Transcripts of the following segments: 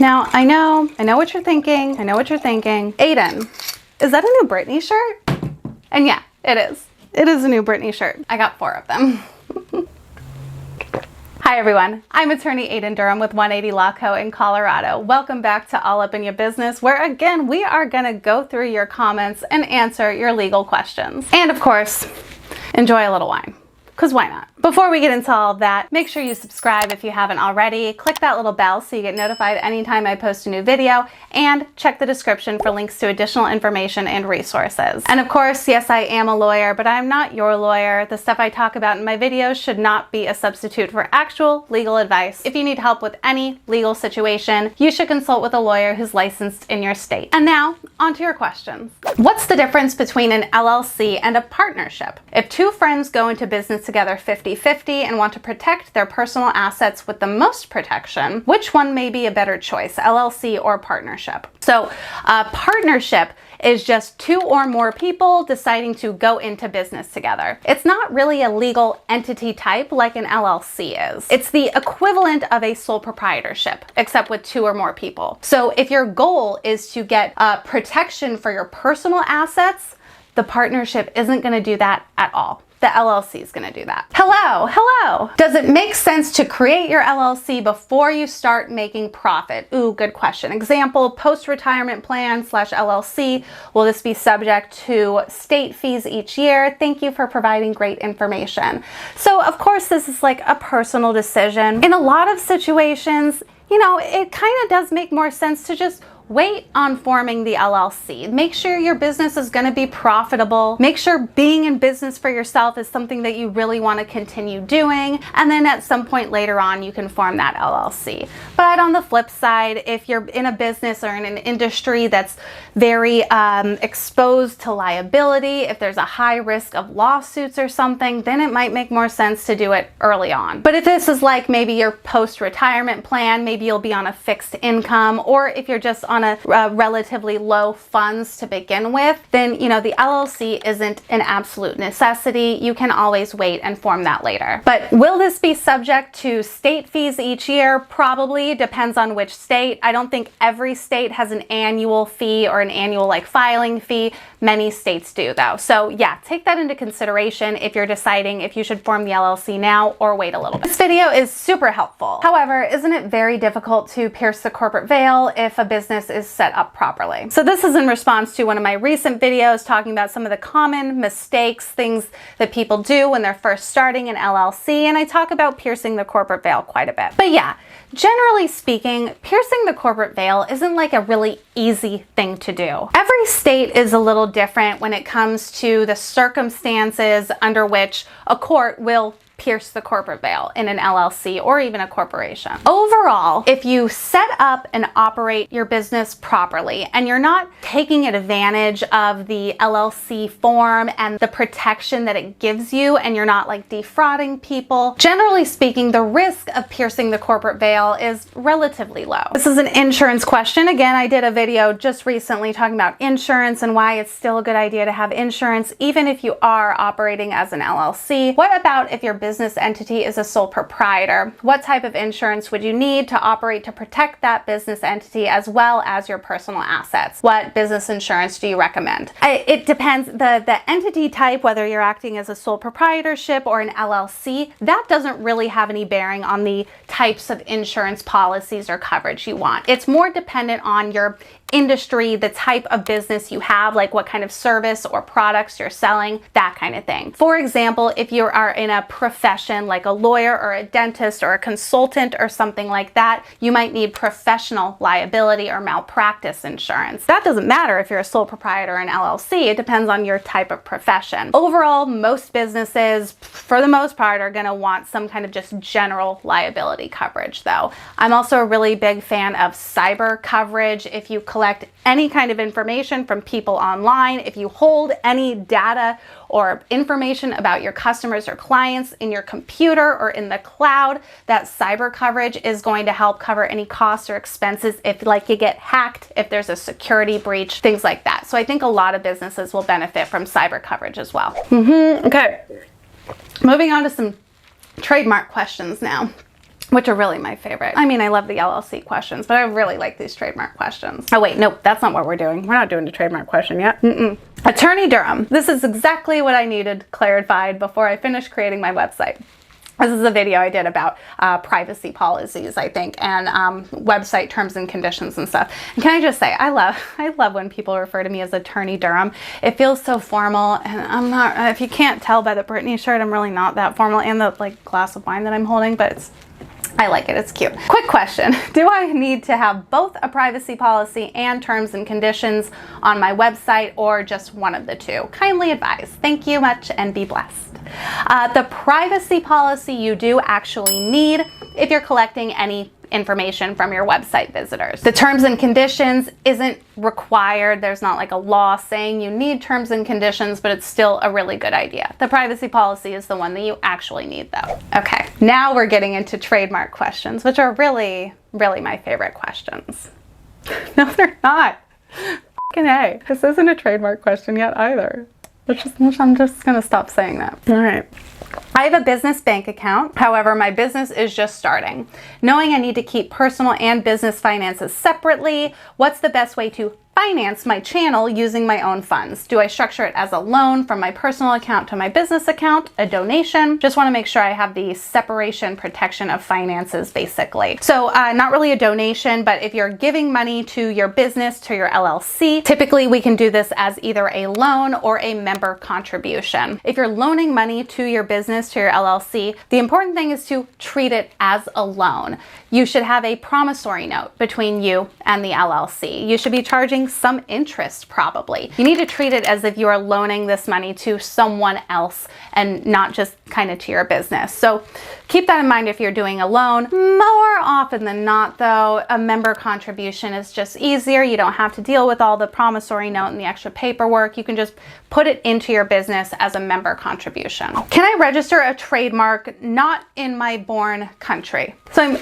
Now, I know what you're thinking. I know what you're thinking. Aiden, is that a new Britney shirt? And yeah, it is. It is a new Britney shirt. I got 4 of them. Hi everyone, I'm attorney Aiden Durham with 180 Law Co. in Colorado. Welcome back to All Up in Your Business, where again, we are gonna go through your comments and answer your legal questions. And of course, enjoy a little wine, because why not? Before we get into all of that, make sure you subscribe if you haven't already. Click that little bell so you get notified anytime I post a new video, and check the description for links to additional information and resources. And of course, yes, I am a lawyer, but I'm not your lawyer. The stuff I talk about in my videos should not be a substitute for actual legal advice. If you need help with any legal situation, you should consult with a lawyer who's licensed in your state. And now, on to your questions. What's the difference between an LLC and a partnership? If 2 friends go into business together 50-50 and want to protect their personal assets with the most protection, which one may be a better choice, LLC or partnership? So a partnership is just 2 or more people deciding to go into business together. It's not really a legal entity type like an LLC is. It's the equivalent of a sole proprietorship, except with 2 or more people. So if your goal is to get protection for your personal assets, the partnership isn't going to do that at all. The LLC is going to do that. Hello. Does it make sense to create your LLC before you start making profit? Ooh, good question. Example, post-retirement plan / LLC. Will this be subject to state fees each year? Thank you for providing great information. So of course, this is like a personal decision. In a lot of situations, you know, it kind of does make more sense to just wait on forming the LLC. Make sure your business is going to be profitable. Make sure being in business for yourself is something that you really want to continue doing. And then at some point later on, you can form that LLC. But on the flip side, if you're in a business or in an industry that's very exposed to liability, if there's a high risk of lawsuits or something, then it might make more sense to do it early on. But if this is like maybe your post-retirement plan, maybe you'll be on a fixed income, or if you're just on a relatively low funds to begin with, then you know the LLC isn't an absolute necessity. You can always wait and form that later. But will this be subject to state fees each year? Probably. Depends on which state. I don't think every state has an annual fee or an annual like filing fee. Many states do though. So yeah, take that into consideration if you're deciding if you should form the LLC now or wait a little bit. This video is super helpful. However, isn't it very difficult to pierce the corporate veil if a business is set up properly? So this is in response to one of my recent videos talking about some of the common mistakes, things that people do when they're first starting an LLC, and I talk about piercing the corporate veil quite a bit. But yeah, generally speaking, piercing the corporate veil isn't like a really easy thing to do. Every state is a little different when it comes to the circumstances under which a court will pierce the corporate veil in an LLC or even a corporation. Overall, if you set up and operate your business properly and you're not taking advantage of the LLC form and the protection that it gives you, and you're not like defrauding people, generally speaking, the risk of piercing the corporate veil is relatively low. This is an insurance question. Again, I did a video just recently talking about insurance and why it's still a good idea to have insurance even if you are operating as an LLC. What about if your business entity is a sole proprietor? What type of insurance would you need to operate to protect that business entity as well as your personal assets? What business insurance do you recommend? It depends. The entity type, whether you're acting as a sole proprietorship or an LLC, that doesn't really have any bearing on the types of insurance policies or coverage you want. It's more dependent on your industry, the type of business you have, like what kind of service or products you're selling, that kind of thing. For example, if you are in a profession like a lawyer or a dentist or a consultant or something like that, you might need professional liability or malpractice insurance. That doesn't matter if you're a sole proprietor or an LLC. It depends on your type of profession. Overall, most businesses, for the most part, are going to want some kind of just general liability coverage though. I'm also a really big fan of cyber coverage. If you collect any kind of information from people online, if you hold any data or information about your customers or clients in your computer or in the cloud, that cyber coverage is going to help cover any costs or expenses if like you get hacked, if there's a security breach, things like that. So I think a lot of businesses will benefit from cyber coverage as well. Okay, moving on to some trademark questions now. which are really my favorite. I mean, I love the LLC questions, but I really like these trademark questions. Oh wait, nope, that's not what we're doing. We're not doing the trademark question yet. Attorney Durham. This is exactly what I needed clarified before I finished creating my website. This is a video I did about privacy policies, I think, and website terms and conditions and stuff. And can I just say, I love when people refer to me as Attorney Durham. It feels so formal, and I'm not, if you can't tell by the Britney shirt, I'm really not that formal, and the like glass of wine that I'm holding, but I like it, it's cute. Quick question, do I need to have both a privacy policy and terms and conditions on my website, or just one of the two? Kindly advise. Thank you much, and be blessed. The privacy policy you do actually need if you're collecting any information from your website visitors. The terms and conditions isn't required. There's not like a law saying you need terms and conditions, but it's still a really good idea. The privacy policy is the one that you actually need though. Okay, now we're getting into trademark questions, which are really, really my favorite questions. No, they're not. F***ing A. This isn't a trademark question yet either. I'm just gonna stop saying that. All right. I have a business bank account. However, my business is just starting. Knowing I need to keep personal and business finances separately, what's the best way to finance my channel using my own funds? Do I structure it as a loan from my personal account to my business account, a donation? Just want to make sure I have the separation protection of finances, basically. So not really a donation, but if you're giving money to your business, to your LLC, typically we can do this as either a loan or a member contribution. If you're loaning money to your business, to your LLC, the important thing is to treat it as a loan. You should have a promissory note between you and the LLC. You should be charging some interest probably. You need to treat it as if you are loaning this money to someone else and not just kind of to your business. So keep that in mind if you're doing a loan. More often than not though, a member contribution is just easier. You don't have to deal with all the promissory note and the extra paperwork. You can just put it into your business as a member contribution. Can I register a trademark not in my born country? So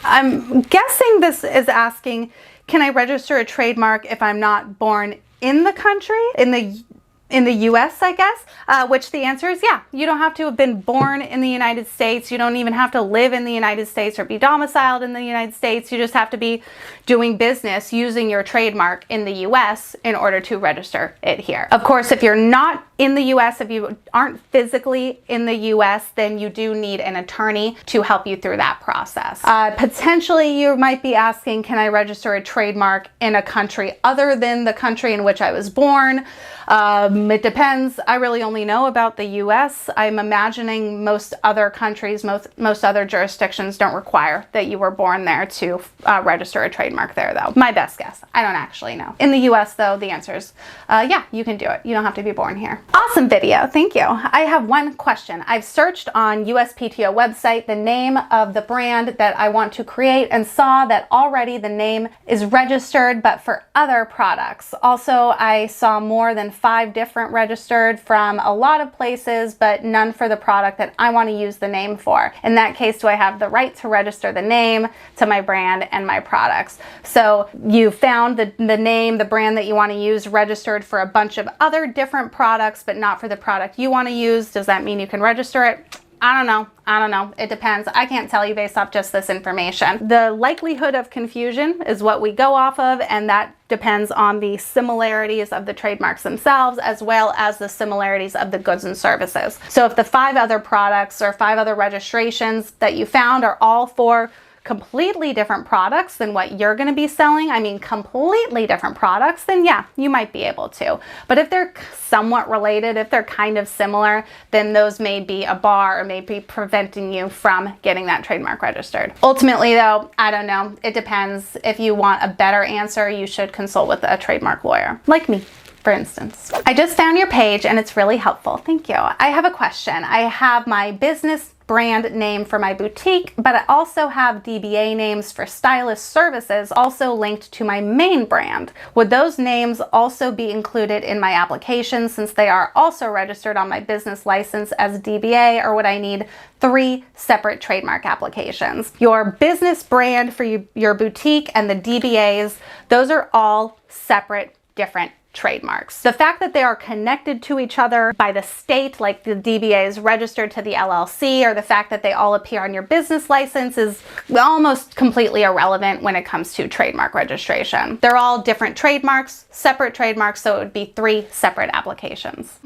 I'm guessing this is asking, can I register a trademark if I'm not born in the country, in the US, I guess, which the answer is yeah. You don't have to have been born in the United States. You don't even have to live in the United States or be domiciled in the United States. You just have to be doing business using your trademark in the US in order to register it here. Of course, if you're not in the US, if you aren't physically in the US, then you do need an attorney to help you through that process. Potentially, you might be asking, can I register a trademark in a country other than the country in which I was born? It depends. I really only know about the US. I'm imagining most other countries, most other jurisdictions don't require that you were born there to register a trademark there though. My best guess. I don't actually know. In the US though, the answer is yeah, you can do it. You don't have to be born here. Awesome video. Thank you. I have one question. I've searched on USPTO website the name of the brand that I want to create and saw that already the name is registered, but for other products. Also, I saw more than 5 different registered from a lot of places, but none for the product that I want to use the name for. In that case, do I have the right to register the name to my brand and my products? So you found the name, the brand that you want to use registered for a bunch of other different products, but not for the product you want to use. Does that mean you can register it? I don't know. It depends. I can't tell you based off just this information. The likelihood of confusion is what we go off of, and that depends on the similarities of the trademarks themselves as well as the similarities of the goods and services. So if the 5 other products or 5 other registrations that you found are all for completely different products than what you're going to be selling, I mean completely different products, then yeah, you might be able to. But if they're somewhat related, if they're kind of similar, then those may be a bar or may be preventing you from getting that trademark registered. Ultimately though, I don't know. It depends. If you want a better answer, you should consult with a trademark lawyer, like me, for instance. I just found your page and it's really helpful. Thank you. I have a question. I have my business brand name for my boutique, but I also have DBA names for stylist services also linked to my main brand. Would those names also be included in my application since they are also registered on my business license as DBA, or would I need 3 separate trademark applications? Your business brand for your boutique and the DBAs, those are all separate different trademarks. The fact that they are connected to each other by the state, like the DBA is registered to the LLC, or the fact that they all appear on your business license is almost completely irrelevant when it comes to trademark registration. They're all different trademarks, separate trademarks, so it would be 3 separate applications.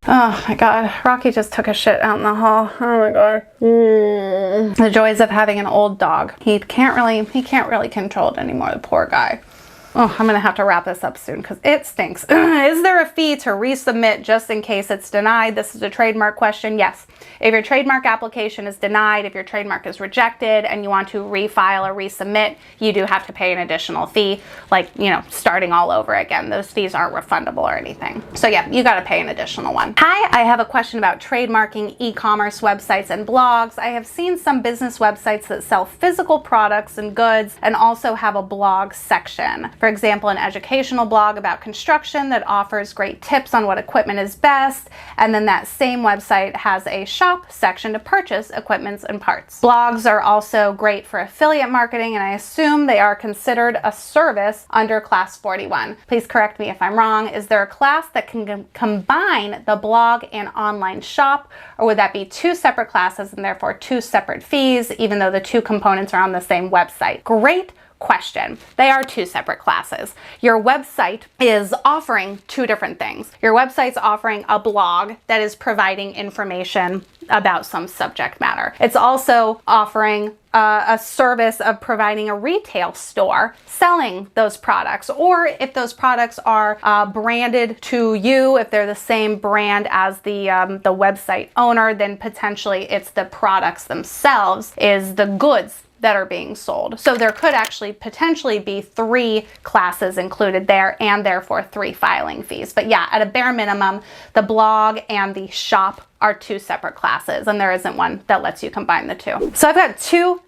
Oh my God, Rocky just took a shit out in the hall. Oh my God. The joys of having an old dog. He can't really control it anymore, the poor guy. Oh, I'm gonna have to wrap this up soon because it stinks. Is there a fee to resubmit just in case it's denied? This is a trademark question. Yes. If your trademark application is denied, if your trademark is rejected and you want to refile or resubmit, you do have to pay an additional fee, like, you know, starting all over again. Those fees aren't refundable or anything. So yeah, you gotta pay an additional one. Hi, I have a question about trademarking e-commerce websites and blogs. I have seen some business websites that sell physical products and goods and also have a blog section. For example, an educational blog about construction that offers great tips on what equipment is best, and then that same website has a shop section to purchase equipment and parts. Blogs are also great for affiliate marketing, and I assume they are considered a service under Class 41. Please correct me if I'm wrong. Is there a class that can combine the blog and online shop, or would that be 2 separate classes and therefore 2 separate fees, even though the 2 components are on the same website? Great question. They are 2 separate classes. Your website is offering 2 different things. Your website's offering a blog that is providing information about some subject matter. It's also offering a service of providing a retail store selling those products, or if those products are branded to you, if they're the same brand as the website owner, then potentially it's the products themselves is the goods that are being sold. So there could actually potentially be 3 classes included there and therefore 3 filing fees. But yeah, at a bare minimum, the blog and the shop are 2 separate classes, and there isn't one that lets you combine the 2. So I've got two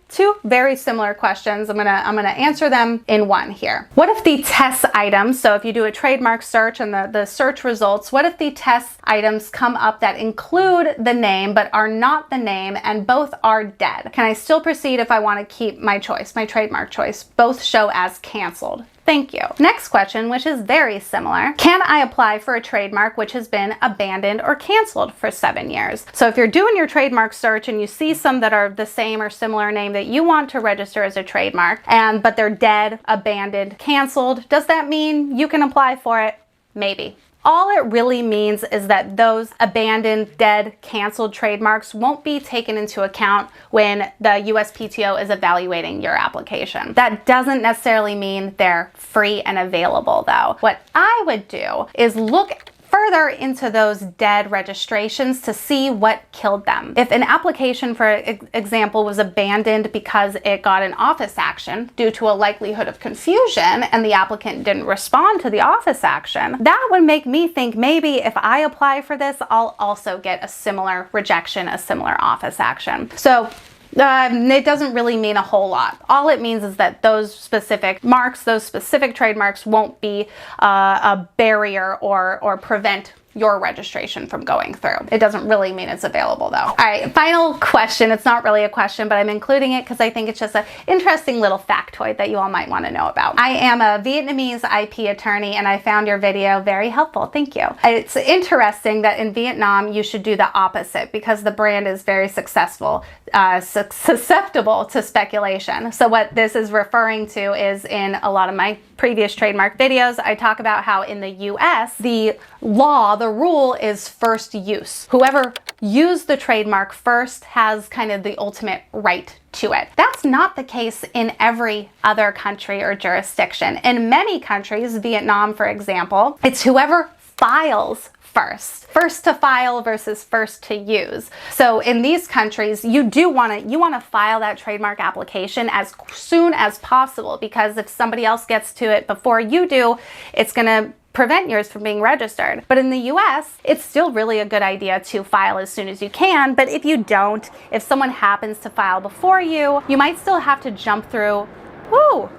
very similar questions. I'm gonna answer them in one here. What if the test items, so if you do a trademark search and the search results, what if the test items come up that include the name but are not the name and both are dead? Can I still proceed if I want to keep my choice, my trademark choice? Both show as canceled. Thank you. Next question, which is very similar. Can I apply for a trademark which has been abandoned or canceled for 7 years? So if you're doing your trademark search and you see some that are the same or similar name that you want to register as a trademark, but they're dead, abandoned, canceled, does that mean you can apply for it? Maybe. All it really means is that those abandoned, dead, canceled trademarks won't be taken into account when the USPTO is evaluating your application. That doesn't necessarily mean they're free and available though. What I would do is look further into those dead registrations to see what killed them. If an application, for example, was abandoned because it got an office action due to a likelihood of confusion and the applicant didn't respond to the office action, that would make me think maybe if I apply for this, I'll also get a similar rejection, a similar office action. So it doesn't really mean a whole lot. All it means is that those specific marks, those specific trademarks won't be a barrier or prevent your registration from going through. It doesn't really mean it's available though. All right, final question. It's not really a question, but I'm including it because I think it's just an interesting little factoid that you all might want to know about. I am a Vietnamese IP attorney and I found your video very helpful. Thank you. It's interesting that in Vietnam, you should do the opposite because the brand is very successful, susceptible to speculation. So what this is referring to is in a lot of my previous trademark videos, I talk about how in the US, the law, the rule is first use. Whoever used the trademark first has kind of the ultimate right to it. That's not the case in every other country or jurisdiction. In many countries, Vietnam, for example, it's whoever files first to file versus first to use. So in these countries, you want to file that trademark application as soon as possible, because if somebody else gets to it before you do, it's going to prevent yours from being registered. But in the US, it's still really a good idea to file as soon as you can. But if you don't, if someone happens to file before you, you might still have to jump through, whoo,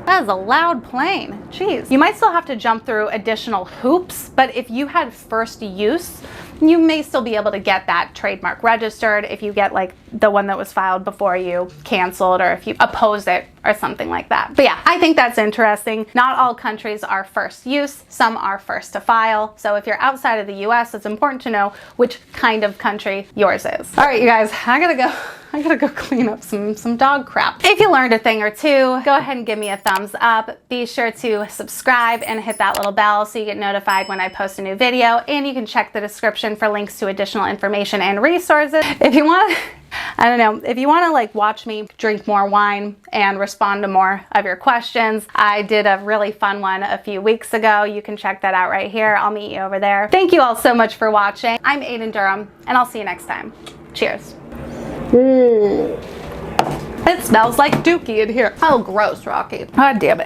that is a loud plane. Jeez. You might still have to jump through additional hoops, but if you had first use, you may still be able to get that trademark registered if you get like the one that was filed before you canceled, or if you oppose it or something like that. But yeah, I think that's interesting. Not all countries are first use, some are first to file. So if you're outside of the US, it's important to know which kind of country yours is. All right, you guys, I gotta go clean up some dog crap. If you learned a thing or two, go ahead and give me a thumbs up. Be sure to subscribe and hit that little bell so you get notified when I post a new video, and you can check the description for links to additional information and resources. If you want, I don't know, if you want to like watch me drink more wine and respond to more of your questions, I did a really fun one a few weeks ago. You can check that out right here. I'll meet you over there. Thank you all so much for watching. I'm Aiden Durham, and I'll see you next time. Cheers. It smells like dookie in here. Oh, gross, Rocky. God damn it.